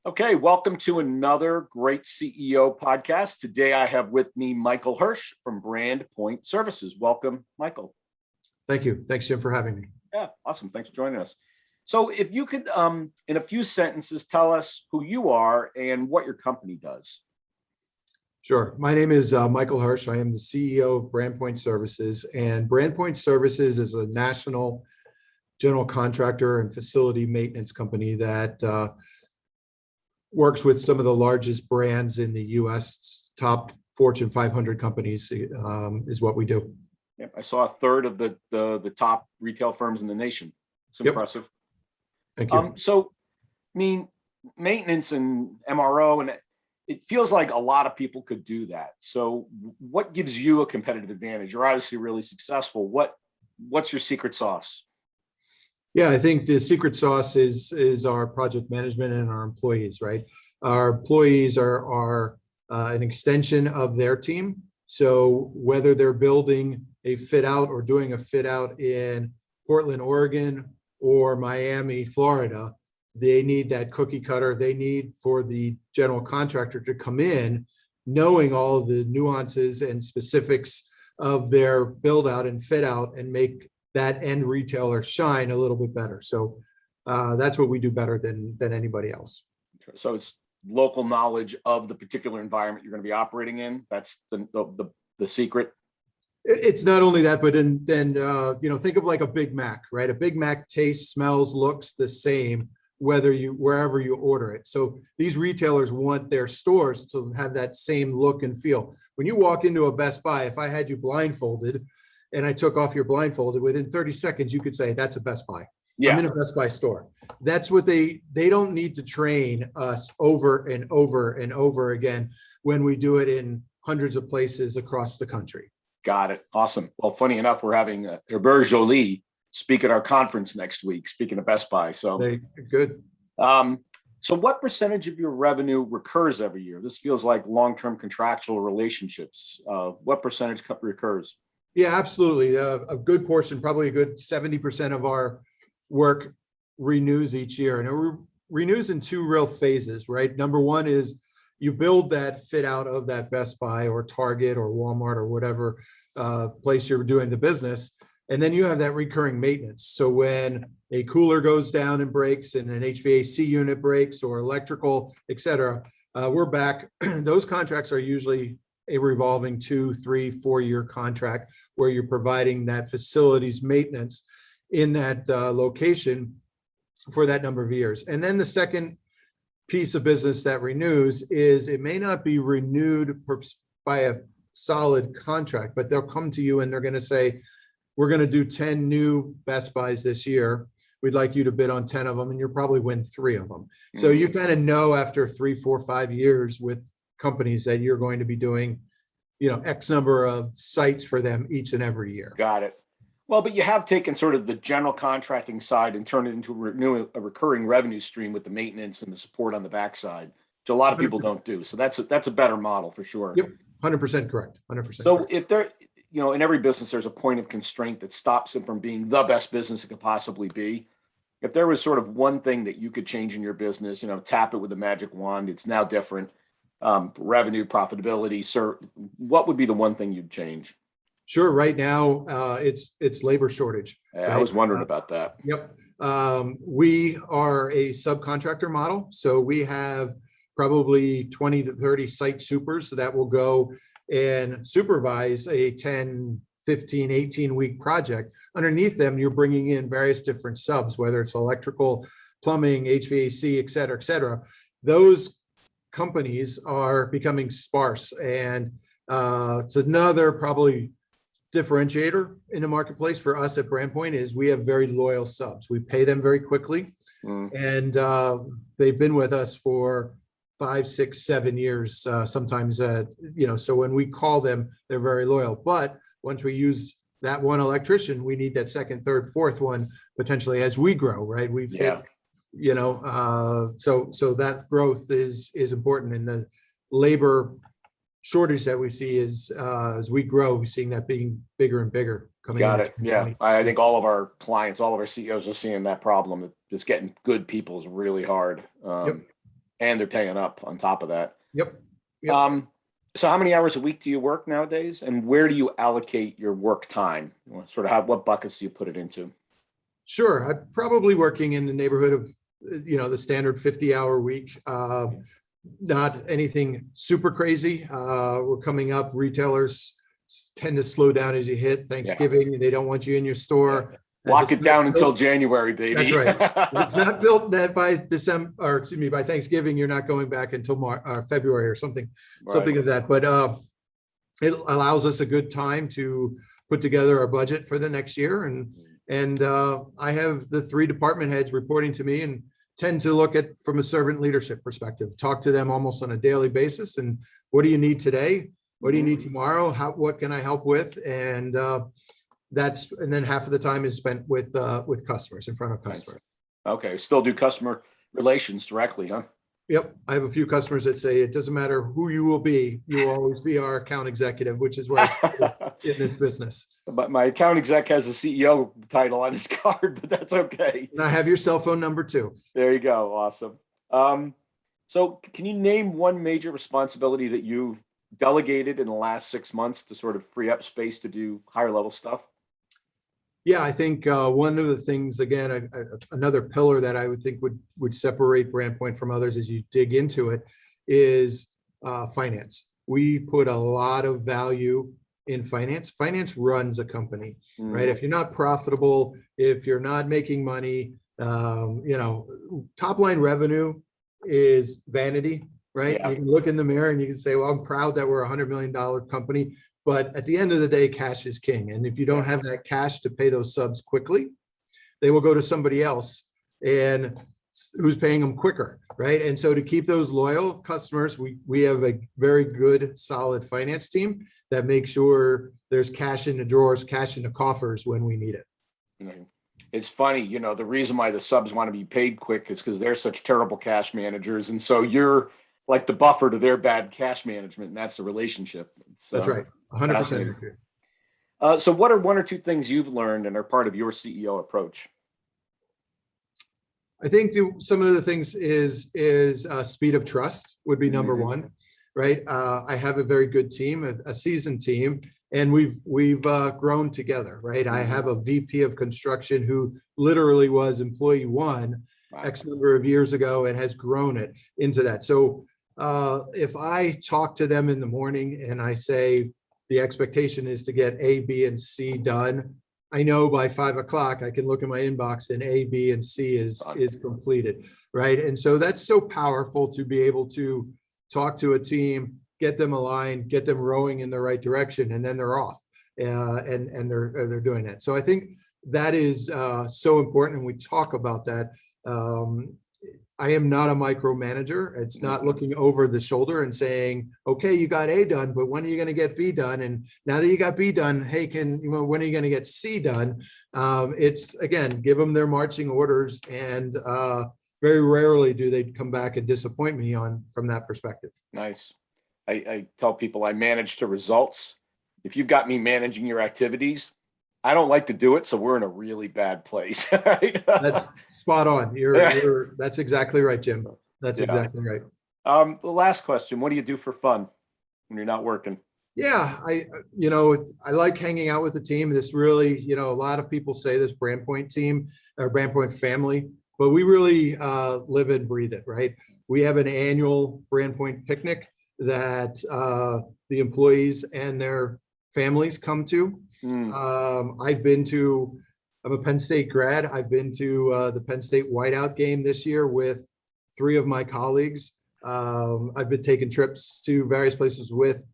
Okay, welcome to another great CEO podcast. Today I have with me Michael Hersh from BrandPoint Services. Welcome, Michael. Thank you. Thanks, Jim, for having me. Yeah, awesome. Thanks for joining us. So if you could, in a few sentences, tell us who you are and what your company does. Sure. My name is Michael Hersh. I am the CEO of BrandPoint Services, and BrandPoint Services is a national general contractor and facility maintenance company that works with some of the largest brands in the U.S. Top Fortune 500 companies is what we do. Yep, I saw a third of the top retail firms in the nation. It's impressive. Thank you. So, I mean, maintenance and MRO, and it feels like a lot of people could do that. So what gives you a competitive advantage? You're obviously really successful. What's your secret sauce? Yeah, I think the secret sauce is our project management and our employees, right? Our employees are an extension of their team. So whether they're building a fit out or doing a fit out in Portland, Oregon, or Miami, Florida, they need that cookie cutter. They need for the general contractor to come in knowing all the nuances and specifics of their build out and fit out and make that end retailer shine a little bit better. So that's what we do better than anybody else. So it's local knowledge of the particular environment you're going to be operating in. That's the secret. It's not only that, but then think of like a Big Mac, right? A Big Mac tastes, smells, looks the same wherever you order it. So these retailers want their stores to have that same look and feel. When you walk into a Best Buy, if I had you blindfolded and I took off your blindfolded, within 30 seconds, you could say, that's a Best Buy. Yeah. I'm in a Best Buy store. That's what they don't need to train us over and over and over again when we do it in hundreds of places across the country. Got it. Awesome. Well, funny enough, we're having Herbert Joly speak at our conference next week, speaking of Best Buy. So very good. So what percentage of your revenue recurs every year? This feels like long-term contractual relationships. What percentage recurs? Yeah, absolutely. A good portion, probably a good 70% of our work renews each year. And it renews in two real phases, right? Number one is you build that fit out of that Best Buy or Target or Walmart or whatever place you're doing the business. And then you have that recurring maintenance. So when a cooler goes down and breaks and an HVAC unit breaks or electrical, et cetera, we're back. Those contracts are usually a revolving 2, 3, 4-year contract where you're providing that facilities maintenance in that location for that number of years. And then the second piece of business that renews is it may not be renewed by a solid contract, but they'll come to you and they're going to say, we're going to do 10 new Best Buys this year. We'd like you to bid on 10 of them, and you'll probably win 3 of them. Mm-hmm. So you kind of know after 3, 4, 5 years with companies that you're going to be doing, X number of sites for them each and every year. Got it. Well, but you have taken sort of the general contracting side and turned it into a recurring revenue stream with the maintenance and the support on the backside, which a lot of people don't do. So that's a better model for sure. Yep, 100% correct. 100%. So correct. If there, in every business, there's a point of constraint that stops it from being the best business it could possibly be. If there was sort of one thing that you could change in your business, tap it with a magic wand, it's now different. Revenue, profitability, sir, what would be the one thing you'd change? Sure. Right now, it's labor shortage. Yeah, right? I was wondering about that. Yep. We are a subcontractor model. So we have probably 20 to 30 site supers that will go and supervise a 10, 15, 18-week project. Underneath them, you're bringing in various different subs, whether it's electrical, plumbing, HVAC, et cetera, et cetera. Those companies are becoming sparse. And it's another probably differentiator in the marketplace for us at BrandPoint is we have very loyal subs. We pay them very quickly. And they've been with us for 5, 6, 7 years, sometimes, so when we call them, they're very loyal. But once we use that one electrician, we need that second, third, fourth one potentially as we grow, right? We've hit, so that growth is important. And the labor shortage that we see is as we grow, we're seeing that being bigger and bigger coming. Got it. Yeah. I think all of our clients, all of our CEOs are seeing that problem. Just getting good people is really hard. Yep. And they're paying up on top of that. Yep. Yep. So how many hours a week do you work nowadays, and where do you allocate your work time? Sort of what buckets do you put it into? Sure. I'm probably working in the neighborhood of, the standard 50-hour week. Not anything super crazy. We're coming up. Retailers tend to slow down as you hit Thanksgiving. They don't want you in your store. Lock it down until January, baby. That's right. It's not built that by December, or excuse me, by Thanksgiving, you're not going back until February or something of that. But it allows us a good time to put together our budget for the next year. And I have the 3 department heads reporting to me and tend to look at from a servant leadership perspective, talk to them almost on a daily basis. And what do you need today? What do you need tomorrow? What can I help with? And then half of the time is spent with customers, in front of customers. Nice. Okay. Still do customer relations directly, huh? Yep. I have a few customers that say it doesn't matter who you will be always be our account executive, which is why I started in this business. But my account exec has a CEO title on his card, but that's okay. And I have your cell phone number too. There you go. Awesome. So can you name one major responsibility that you've delegated in the last 6 months to sort of free up space to do higher level stuff? Yeah, I think one of the things, again, another pillar that I would think would separate BrandPoint from others as you dig into it is finance. We put a lot of value in finance. Finance runs a company, right? If you're not profitable, if you're not making money, top line revenue is vanity, right? Yeah. You can look in the mirror and you can say, well, I'm proud that we're a $100 million company. But at the end of the day, cash is king. And if you don't have that cash to pay those subs quickly, they will go to somebody else and who's paying them quicker, right? And so to keep those loyal customers, we have a very good, solid finance team that makes sure there's cash in the drawers, cash in the coffers when we need it. It's funny, the reason why the subs want to be paid quick is because they're such terrible cash managers. And so you're like the buffer to their bad cash management, and that's the relationship. That's right. 100%. So what are 1 or 2 things you've learned and are part of your CEO approach? I think some of the things is speed of trust would be number 1, right? I have a very good team, a seasoned team, and we've grown together, right? I have a VP of construction who literally was employee 1 X number of years ago and has grown it into that. So if I talk to them in the morning and I say the expectation is to get A, B, and C done, I know by 5 o'clock I can look in my inbox and A, B, and C is completed, right? And so that's so powerful to be able to talk to a team, get them aligned, get them rowing in the right direction, and then they're off, and they're doing that. So I think that is so important, and we talk about that. I am not a micromanager. It's not looking over the shoulder and saying, okay, you got A done, but when are you going to get B done? And now that you got B done, hey, when are you going to get C done? It's, again, give them their marching orders, and very rarely do they come back and disappoint me from that perspective. Nice. I tell people I manage to results. If you've got me managing your activities, I don't like to do it, so we're in a really bad place. Right? That's spot on. That's exactly right, Jim. That's exactly right. The last question: what do you do for fun when you're not working? Yeah, I like hanging out with the team. This really, a lot of people say this BrandPoint team or BrandPoint family, but we really live and breathe it, right? We have an annual BrandPoint picnic that the employees and their families come to. I'm a Penn State grad. I've been to the Penn State whiteout game this year with 3 of my colleagues. I've been taking trips to various places with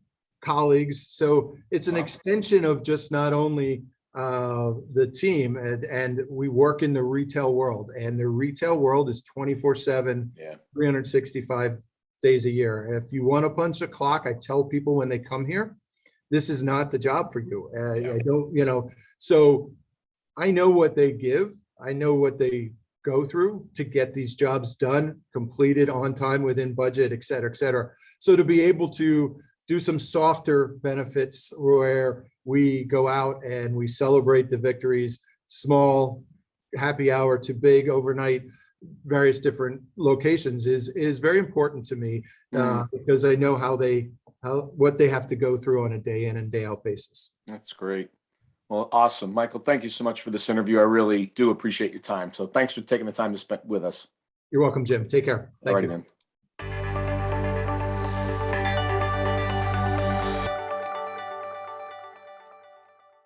colleagues. So it's an extension of just not only the team, and we work in the retail world, and the retail world is 24/7, 365 days a year. If you want to punch a clock, I tell people when they come here, this is not the job for you. I don't, so I know what they give. I know what they go through to get these jobs done, completed on time, within budget, et cetera, et cetera. So to be able to do some softer benefits where we go out and we celebrate the victories, small happy hour to big overnight various different locations is very important to me, because I know what they have to go through on a day in and day out basis. That's great. Well, awesome. Michael, thank you so much for this interview. I really do appreciate your time. So thanks for taking the time to spend with us. You're welcome, Jim. Take care. All Thank righty you. then.